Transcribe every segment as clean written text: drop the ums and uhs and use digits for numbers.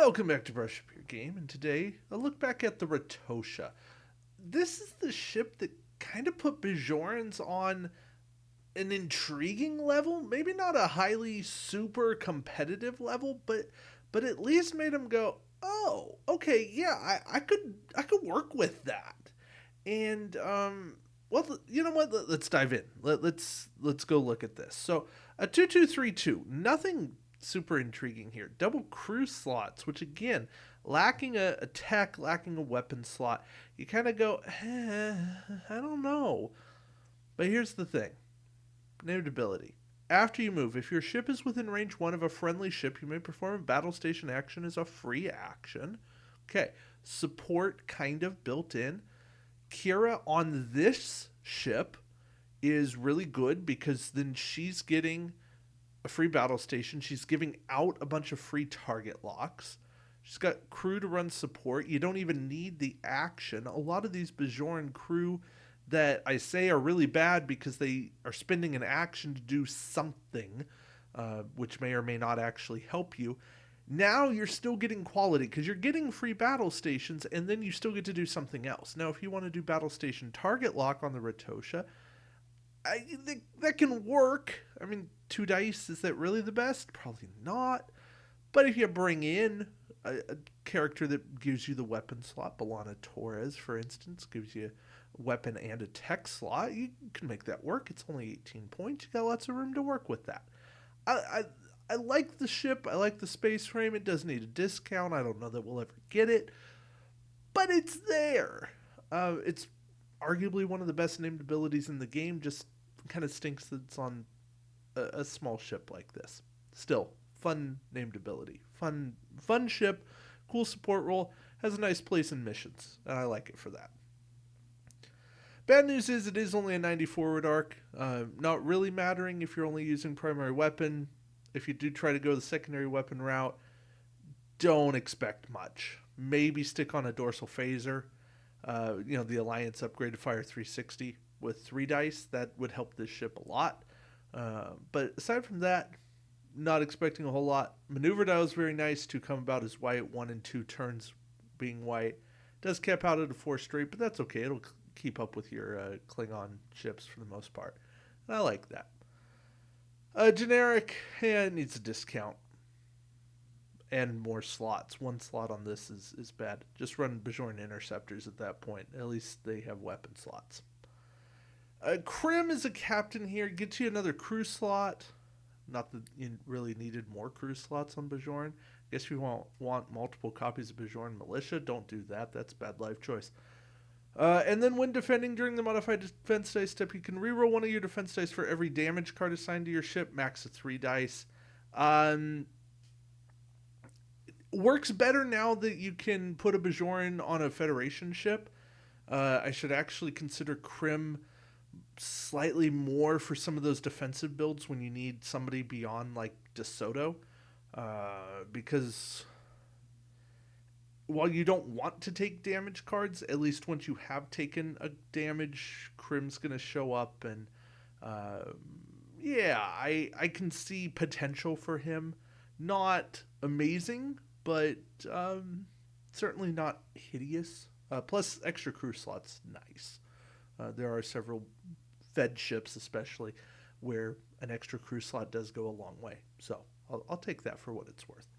Welcome back to Brush Up Your Game, and today a look back at the Ratosha. This is the ship that kind of put Bajorans on an intriguing level, maybe not a highly super competitive level, but at least made them go, oh, okay, yeah, I could work with that. And well, you know what? Let's dive in. Let's go look at this. So a 2232, nothing super intriguing here. Double crew slots, which again, lacking a tech, lacking a weapon slot. You kind of go, I don't know. But here's the thing: named ability. After you move, if your ship is within range 1 of a friendly ship, you may perform a battle station action as a free action. Okay, support kind of built in. Kira on this ship is really good because then she's getting a free battle station. She's giving out a bunch of free target locks. She's got crew to run support. You don't even need the action. A lot of these Bajoran crew that I say are really bad because they are spending an action to do something, which may or may not actually help you. Now you're still getting quality because you're getting free battle stations and then you still get to do something else. Now, if you want to do battle station target lock on the Ratosha, I think that can work. I mean, 2 dice, is that really the best? Probably not. But if you bring in a character that gives you the weapon slot, Belana Torres, for instance, gives you a weapon and a tech slot, you can make that work. It's only 18 points. You got lots of room to work with that. I, I, I like the ship. I like the space frame. It does need a discount. I don't know that we'll ever get it, but it's there. It's arguably one of the best named abilities in the game. Just kind of stinks that it's on a small ship like this. Still, fun named ability. Fun ship, cool support role, has a nice place in missions, and I like it for that. Bad news is it is only a 90 forward arc, not really mattering if you're only using primary weapon. If you do try to go the secondary weapon route, don't expect much. Maybe stick on a dorsal phaser. The Alliance upgraded Fire 360 with 3 dice. That would help this ship a lot. But aside from that, not expecting a whole lot. Maneuver dial is very nice to come about as white, 1 and 2 turns being white. Does cap out at a 4 straight, but that's okay. It'll keep up with your Klingon ships for the most part. And I like that. Generic, it needs a discount. And more slots. 1 slot on this is bad. Just run Bajoran Interceptors at that point. At least they have weapon slots. Krim is a captain here. Gets you another crew slot. Not that you really needed more crew slots on Bajoran. I guess you want multiple copies of Bajoran Militia. Don't do that. That's bad life choice. And then when defending during the modified defense dice step, you can reroll one of your defense dice for every damage card assigned to your ship, max of 3 dice. Works better now that you can put a Bajoran on a Federation ship. I should actually consider Krim slightly more for some of those defensive builds when you need somebody beyond like DeSoto. Because while you don't want to take damage cards, at least once you have taken a damage, Krim's going to show up. And I can see potential for him. Not amazing, but certainly not hideous. Plus, extra crew slots, nice. There are several Fed ships, especially, where an extra crew slot does go a long way. So I'll take that for what it's worth.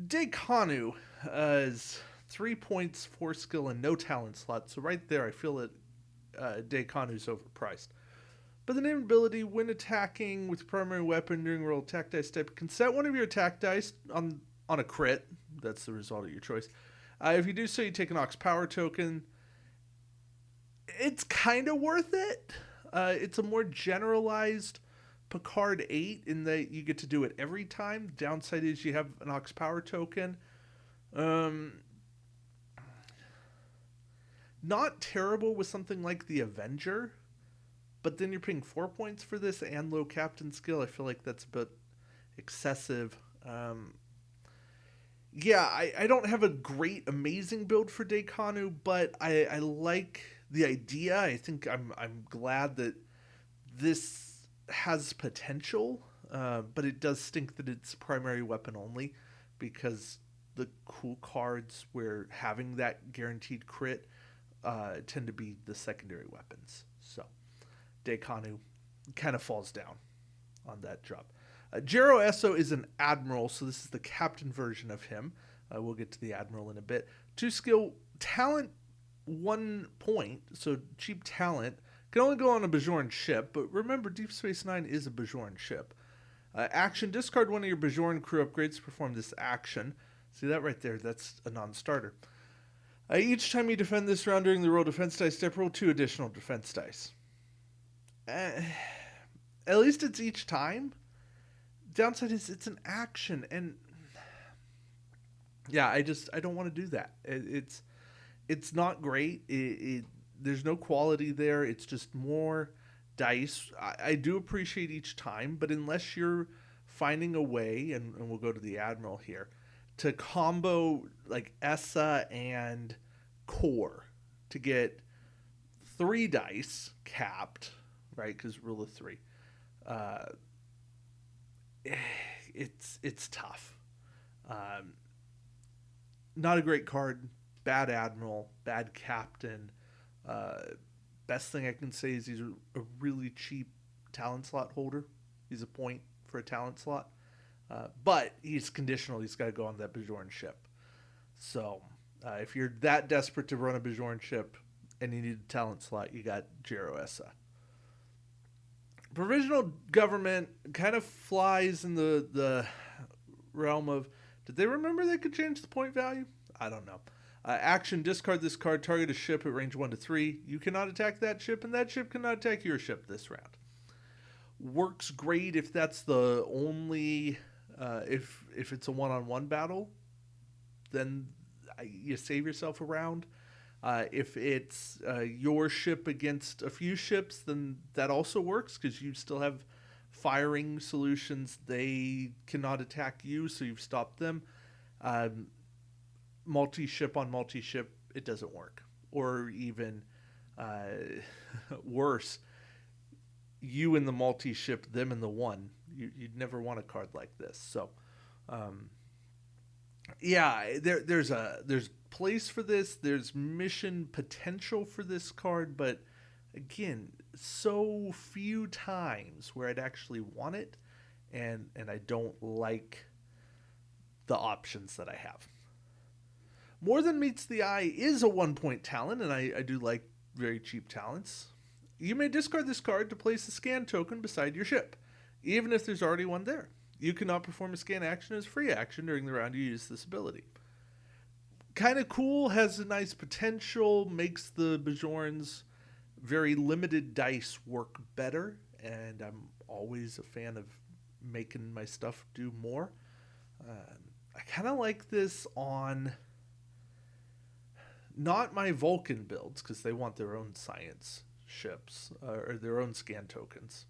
Dekanu is 3 points, 4 skill, and no talent slot. So right there, I feel that Dekanu's overpriced. But the name ability, when attacking with primary weapon during roll attack dice step, can set one of your attack dice on a crit. That's the result of your choice. If you do so, you take an Ox Power token. It's kind of worth it. It's a more generalized Picard 8 in that you get to do it every time. The downside is you have an Ox Power token. Not terrible with something like the Avenger, but then you're paying 4 points for this and low captain skill. I feel like that's a bit excessive. I don't have a great, amazing build for Dekanu, but I like the idea. I think I'm glad that this has potential, but it does stink that it's primary weapon only because the cool cards where having that guaranteed crit tend to be the secondary weapons. So Deikanu kind of falls down on that job. Jiro Esso is an admiral, so this is the captain version of him. We'll get to the admiral in a bit. 2 skill, talent 1 point, so cheap talent. Can only go on a Bajoran ship, but remember Deep Space Nine is a Bajoran ship. Action, discard one of your Bajoran crew upgrades to perform this action. See that right there? That's a non-starter. Each time you defend this round during the roll defense dice step, roll 2 additional defense dice. At least it's each time. Downside is it's an action, and yeah, I don't want to do that. It's not great. There's no quality there. It's just more dice. I do appreciate each time, but unless you're finding a way, and we'll go to the Admiral here, to combo like Essa and Core to get 3 dice capped, right? Because rule of 3. It's tough. Not a great card. Bad Admiral, bad Captain. Best thing I can say is he's a really cheap talent slot holder. He's a point for a talent slot. But he's conditional. He's got to go on that Bajoran ship. So if you're that desperate to run a Bajoran ship and you need a talent slot, you got Jiro Essa. Provisional government kind of flies in the realm of, did they remember they could change the point value? I don't know. Action, discard this card, target a ship at range 1 to 3. You cannot attack that ship, and that ship cannot attack your ship this round. Works great if that's the only, if it's a one-on-one battle, then you save yourself a round. If it's your ship against a few ships, then that also works because you still have firing solutions. They cannot attack you, so you've stopped them. Multi-ship on multi-ship, it doesn't work. Or even worse, you in the multi-ship, them in the one. You'd never want a card like this. So, yeah, there's place for this. There's mission potential for this card, but again, so few times where I'd actually want it, and I don't like the options that I have. More Than Meets the Eye is a 1-point talent, and I do like very cheap talents. You may discard this card to place a scan token beside your ship, even if there's already one there. You cannot perform a scan action as free action during the round you use this ability. Kind of cool, has a nice potential, makes the Bajorans' very limited dice work better, and I'm always a fan of making my stuff do more. I kind of like this on not my Vulcan builds, because they want their own science ships, or their own scan tokens,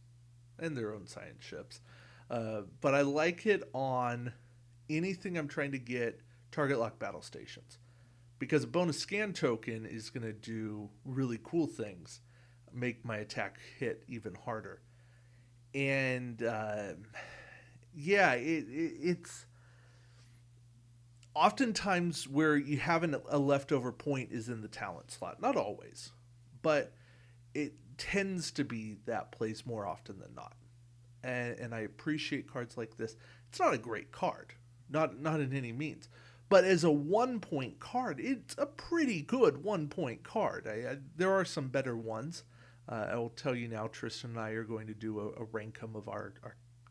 and their own science ships. But I like it on anything I'm trying to get target lock battle stations, because a bonus scan token is going to do really cool things, make my attack hit even harder. And yeah, it's oftentimes where you have a leftover point is in the talent slot. Not always, but it tends to be that place more often than not. And I appreciate cards like this. It's not a great card, not in any means, but as a 1-point card, it's a pretty good 1-point card. There are some better ones. I will tell you now, Tristan and I are going to do a rankum of our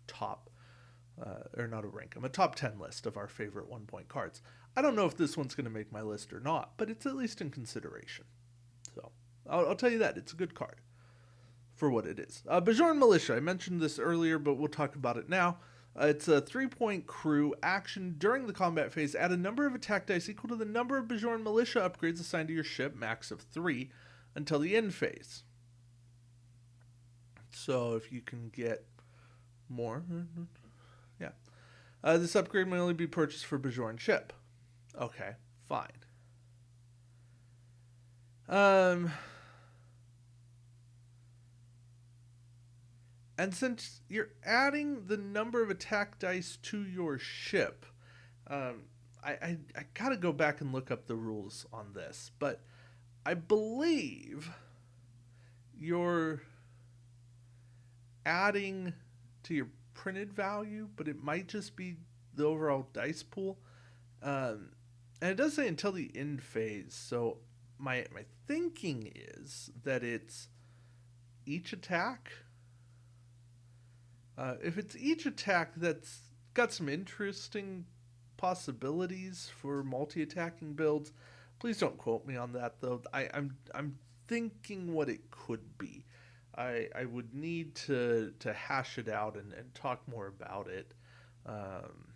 top, or not a rankum, a top 10 list of our favorite 1-point cards. I don't know if this one's going to make my list or not, but it's at least in consideration. So I'll tell you that. It's a good card for what it is. Bajoran Militia. I mentioned this earlier, but we'll talk about it now. It's a 3-point crew. Action during the combat phase. Add a number of attack dice equal to the number of Bajoran Militia upgrades assigned to your ship, max of 3, until the end phase. So if you can get more, yeah. This upgrade may only be purchased for Bajoran ship. Okay, fine. And since you're adding the number of attack dice to your ship, I gotta go back and look up the rules on this, but I believe you're adding to your printed value, but it might just be the overall dice pool. And it does say until the end phase, so my thinking is that it's each attack. If it's each attack, that's got some interesting possibilities for multi-attacking builds. Please don't quote me on that, though. I'm thinking what it could be. I would need to hash it out and talk more about it. Um,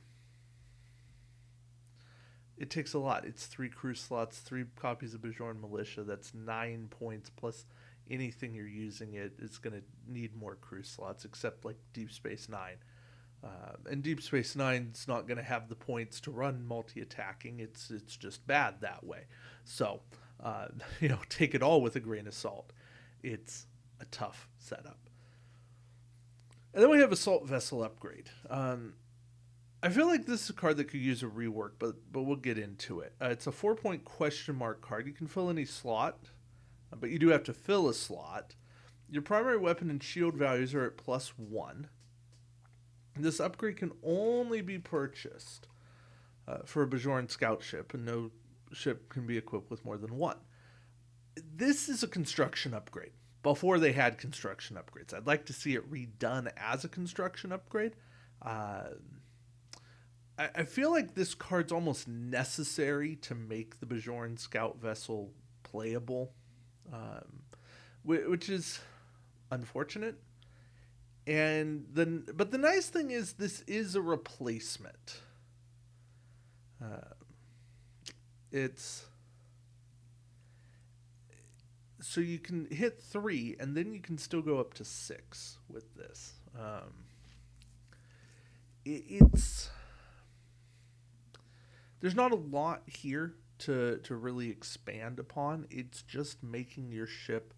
it takes a lot. It's 3 crew slots, 3 copies of Bajoran Militia. That's 9 points plus anything you're using it is going to need more crew slots, except like Deep Space Nine. And Deep Space Nine's not going to have the points to run multi-attacking. It's just bad that way. So, take it all with a grain of salt. It's a tough setup. And then we have Assault Vessel Upgrade. I feel like this is a card that could use a rework, but we'll get into it. It's a 4-point question mark card. You can fill any slot, but you do have to fill a slot. Your primary weapon and shield values are at +1. This upgrade can only be purchased for a Bajoran scout ship, and no ship can be equipped with more than one. This is a construction upgrade. Before they had construction upgrades, I'd like to see it redone as a construction upgrade. I feel like this card's almost necessary to make the Bajoran scout vessel playable, which is unfortunate. But the nice thing is this is a replacement. It's so you can hit 3, and then you can still go up to 6 with this. It's there's not a lot here to really expand upon. It's just making your ship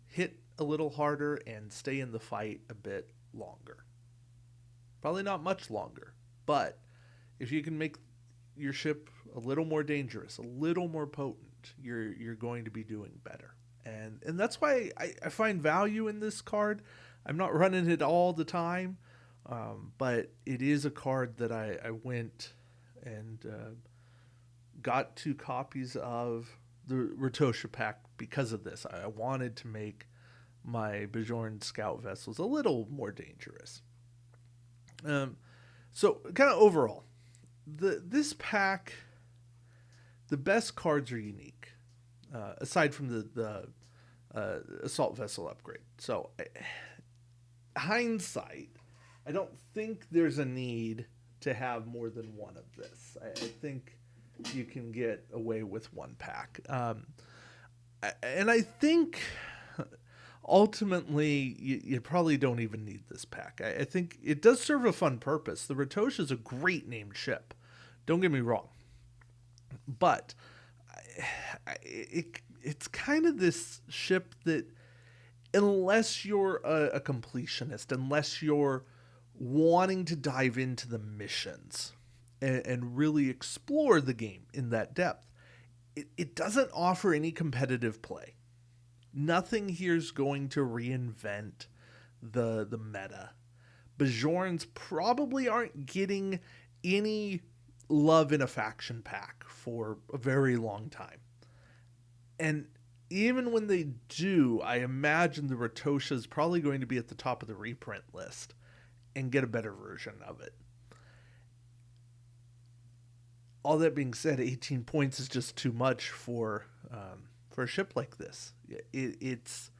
hit a little harder and stay in the fight a bit longer. Probably not much longer, but if you can make your ship a little more dangerous, a little more potent, you're going to be doing better. And that's why I find value in this card. I'm not running it all the time, but it is a card that I went and got 2 copies of the Ratosha pack because of this. I wanted to make my Bajoran scout vessels a little more dangerous. So kind of overall, this pack, the best cards are unique, aside from the assault vessel upgrade. So hindsight, I don't think there's a need to have more than one of this. I think you can get away with one pack. And I think ultimately you probably don't even need this pack. I think it does serve a fun purpose. The Ratosha is a great named ship. Don't get me wrong. But it's kind of this ship that, unless you're a completionist, unless you're wanting to dive into the missions and really explore the game in that depth, it doesn't offer any competitive play. Nothing here's going to reinvent the meta. Bajorans probably aren't getting any love in a faction pack for a very long time. And even when they do, I imagine the Ratosha is probably going to be at the top of the reprint list and get a better version of it. All that being said, 18 points is just too much for a ship like this. It's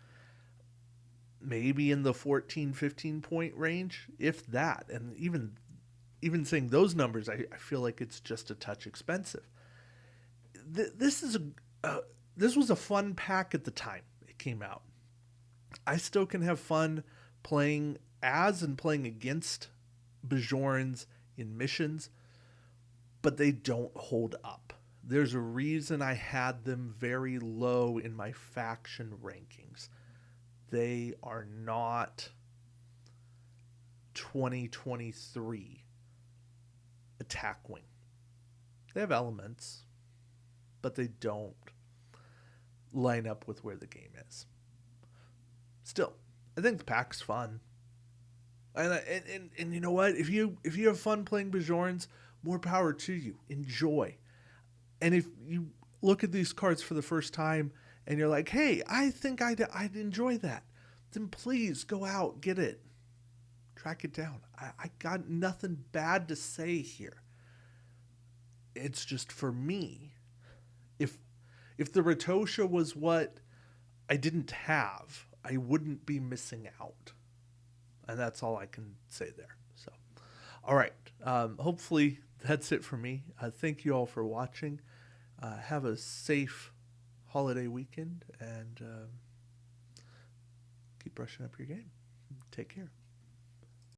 maybe in the 14, 15 point range, if that. And even saying those numbers, I feel like it's just a touch expensive. This was a fun pack at the time it came out. I still can have fun playing as and playing against Bajorans in missions, but they don't hold up. There's a reason I had them very low in my faction rankings. They are not 2023 attack wing. They have elements, but they don't line up with where the game is. Still, I think the pack's fun. And you know what? If you have fun playing Bajorans, more power to you. Enjoy. And if you look at these cards for the first time and you're like, hey, I think I'd enjoy that, then please go out, get it, track it down. I got nothing bad to say here. It's just for me, if the Ratosha was what I didn't have, I wouldn't be missing out. And that's all I can say there. So, all right. Hopefully that's it for me. Thank you all for watching. Have a safe holiday weekend and keep brushing up your game. Take care.